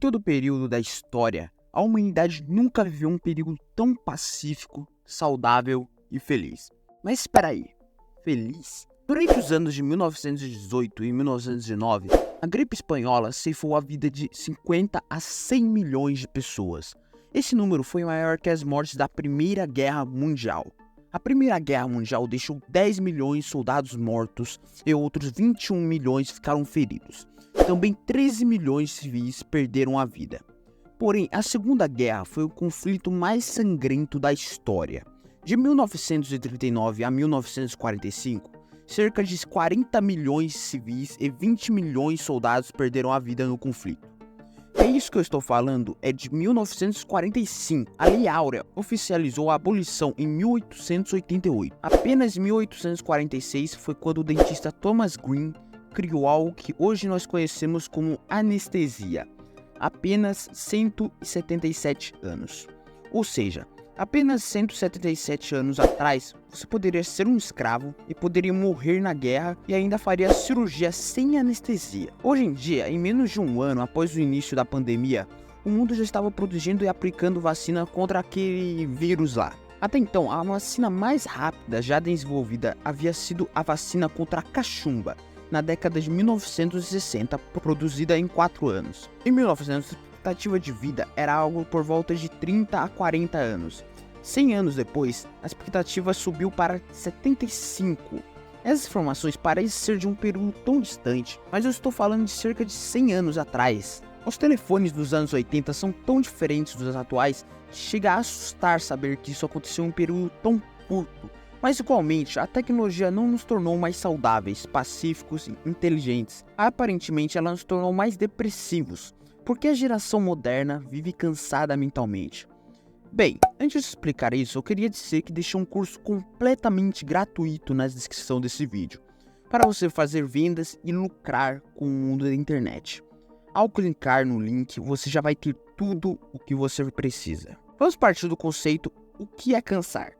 todo o período da história, a humanidade nunca viveu um período tão pacífico, saudável e feliz. Mas espera aí, feliz? Durante os anos de 1918 e 1919, a gripe espanhola ceifou a vida de 50 a 100 milhões de pessoas. Esse número foi maior que as mortes da Primeira Guerra Mundial. A Primeira Guerra Mundial deixou 10 milhões de soldados mortos e outros 21 milhões ficaram feridos. Também 13 milhões de civis perderam a vida. Porém, a Segunda Guerra foi o conflito mais sangrento da história. De 1939 a 1945, cerca de 40 milhões de civis e 20 milhões de soldados perderam a vida no conflito. É isso que eu estou falando, é de 1945. A Lei Áurea oficializou a abolição em 1888. Apenas em 1846 foi quando o dentista Thomas Green criou algo que hoje nós conhecemos como anestesia. Apenas 177 anos. Ou seja, apenas 177 anos atrás, você poderia ser um escravo e poderia morrer na guerra e ainda faria cirurgia sem anestesia. Hoje em dia, em menos de um ano após o início da pandemia, o mundo já estava produzindo e aplicando vacina contra aquele vírus lá. Até então, a vacina mais rápida já desenvolvida havia sido a vacina contra a cachumba, na década de 1960, produzida em 4 anos. Em 1900, a expectativa de vida era algo por volta de 30 a 40 anos. 100 anos depois, a expectativa subiu para 75. Essas informações parecem ser de um período tão distante, mas eu estou falando de cerca de 100 anos atrás. Os telefones dos anos 80 são tão diferentes dos atuais que chega a assustar saber que isso aconteceu em um período tão curto. Mas igualmente, a tecnologia não nos tornou mais saudáveis, pacíficos e inteligentes. Aparentemente, ela nos tornou mais depressivos, porque a geração moderna vive cansada mentalmente. Bem, antes de explicar isso, eu queria dizer que deixei um curso completamente gratuito na descrição desse vídeo, para você fazer vendas e lucrar com o mundo da internet. Ao clicar no link, você já vai ter tudo o que você precisa. Vamos partir do conceito: o que é cansar?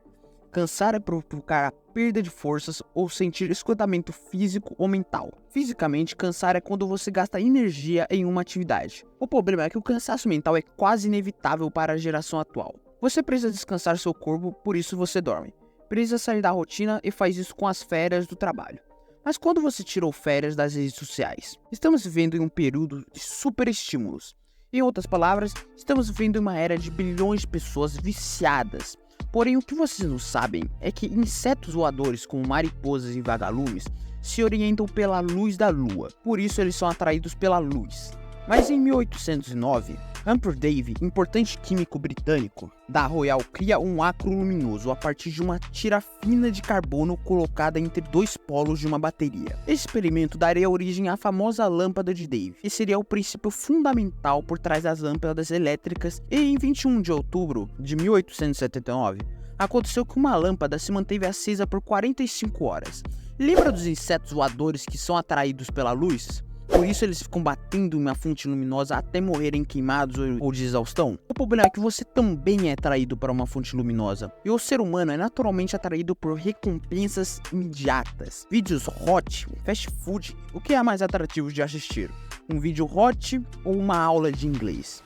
Cansar é provocar a perda de forças ou sentir esgotamento físico ou mental. Fisicamente, cansar é quando você gasta energia em uma atividade. O problema é que o cansaço mental é quase inevitável para a geração atual. Você precisa descansar seu corpo, por isso você dorme. Precisa sair da rotina e faz isso com as férias do trabalho. Mas quando você tirou férias das redes sociais? Estamos vivendo em um período de superestímulos. Em outras palavras, estamos vivendo em uma era de bilhões de pessoas viciadas. Porém, o que vocês não sabem é que insetos voadores como mariposas e vagalumes se orientam pela luz da lua, por isso eles são atraídos pela luz. Mas em 1809, Humphrey Davy, importante químico britânico da Royal, cria um arco luminoso a partir de uma tira fina de carbono colocada entre dois polos de uma bateria. Esse experimento daria origem à famosa lâmpada de Davy, que seria o princípio fundamental por trás das lâmpadas elétricas, e em 21 de outubro de 1879, aconteceu que uma lâmpada se manteve acesa por 45 horas. Lembra dos insetos voadores que são atraídos pela luz? Por isso eles ficam batendo em uma fonte luminosa até morrerem queimados ou de exaustão? O problema é que você também é atraído para uma fonte luminosa. E o ser humano é naturalmente atraído por recompensas imediatas. Vídeos hot, fast food. O que é mais atrativo de assistir? Um vídeo hot ou uma aula de inglês?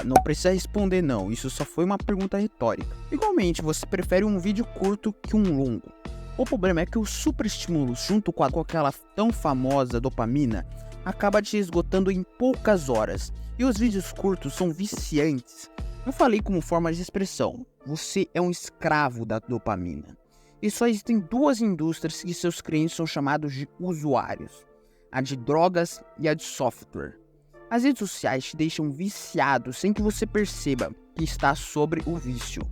Não precisa responder não, isso só foi uma pergunta retórica. Igualmente, você prefere um vídeo curto que um longo. O problema é que o superestímulo junto com aquela tão famosa dopamina acaba te esgotando em poucas horas, e os vídeos curtos são viciantes. Eu falei como forma de expressão, você é um escravo da dopamina. E só existem duas indústrias que seus clientes são chamados de usuários, a de drogas e a de software. As redes sociais te deixam viciado sem que você perceba que está sobre o vício.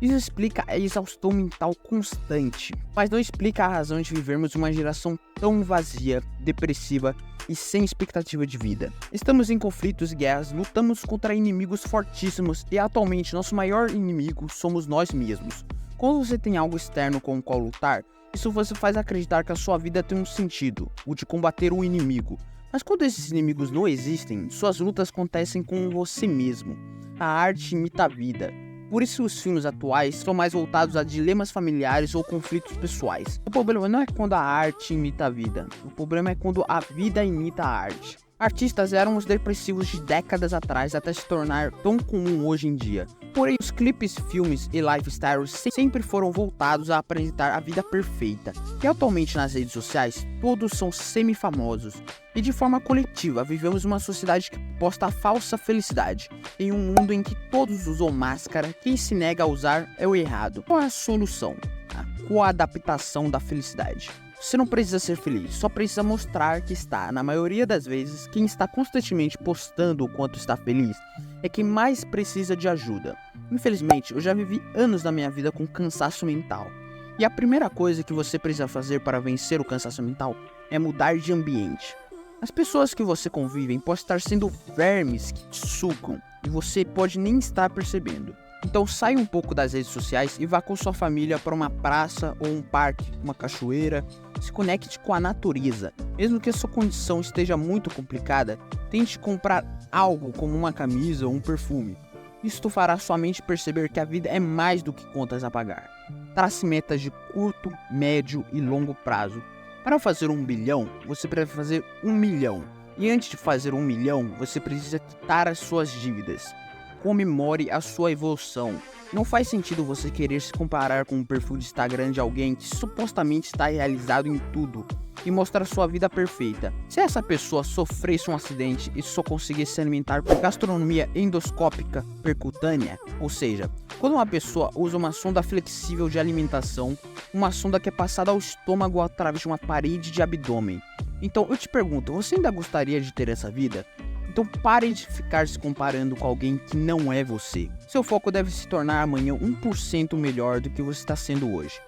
Isso explica a exaustão mental constante, mas não explica a razão de vivermos uma geração tão vazia, depressiva e sem expectativa de vida. Estamos em conflitos e guerras, lutamos contra inimigos fortíssimos e atualmente nosso maior inimigo somos nós mesmos. Quando você tem algo externo com o qual lutar, isso você faz acreditar que a sua vida tem um sentido, o de combater o inimigo. Mas quando esses inimigos não existem, suas lutas acontecem com você mesmo. A arte imita a vida. Por isso os filmes atuais são mais voltados a dilemas familiares ou conflitos pessoais. O problema não é quando a arte imita a vida, o problema é quando a vida imita a arte. Artistas eram os depressivos de décadas atrás até se tornar tão comum hoje em dia. Porém, os clipes, filmes e lifestyles sempre foram voltados a apresentar a vida perfeita. E atualmente nas redes sociais, todos são semi-famosos. E de forma coletiva, vivemos uma sociedade que posta a falsa felicidade. Em um mundo em que todos usam máscara, quem se nega a usar é o errado. Qual é a solução? A coadaptação da felicidade. Você não precisa ser feliz, só precisa mostrar que está. Na maioria das vezes, quem está constantemente postando o quanto está feliz é quem mais precisa de ajuda. Infelizmente, eu já vivi anos da minha vida com cansaço mental. E a primeira coisa que você precisa fazer para vencer o cansaço mental é mudar de ambiente. As pessoas que você convive podem estar sendo vermes que te sugam e você pode nem estar percebendo. Então saia um pouco das redes sociais e vá com sua família para uma praça ou um parque, uma cachoeira. Se conecte com a natureza. Mesmo que a sua condição esteja muito complicada, tente comprar algo como uma camisa ou um perfume. Isto fará sua mente perceber que a vida é mais do que contas a pagar. Trace metas de curto, médio e longo prazo. Para fazer 1 bilhão, você precisa fazer 1 milhão. E antes de fazer 1 milhão, você precisa quitar as suas dívidas. Comemore a sua evolução. Não faz sentido você querer se comparar com um perfil de Instagram de alguém que supostamente está realizado em tudo e mostrar sua vida perfeita. Se essa pessoa sofresse um acidente e só conseguisse se alimentar por gastronomia endoscópica percutânea, ou seja, quando uma pessoa usa uma sonda flexível de alimentação, uma sonda que é passada ao estômago através de uma parede de abdômen. Então eu te pergunto, você ainda gostaria de ter essa vida? Então pare de ficar se comparando com alguém que não é você. Seu foco deve se tornar amanhã 1% melhor do que você está sendo hoje.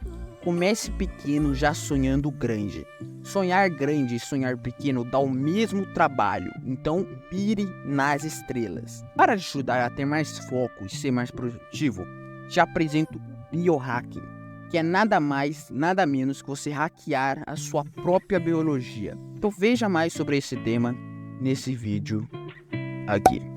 Comece pequeno já sonhando grande. Sonhar grande e sonhar pequeno dá o mesmo trabalho, então pire nas estrelas. Para te ajudar a ter mais foco e ser mais produtivo, te apresento o Biohacking, que é nada mais, nada menos que você hackear a sua própria biologia. Então veja mais sobre esse tema nesse vídeo aqui.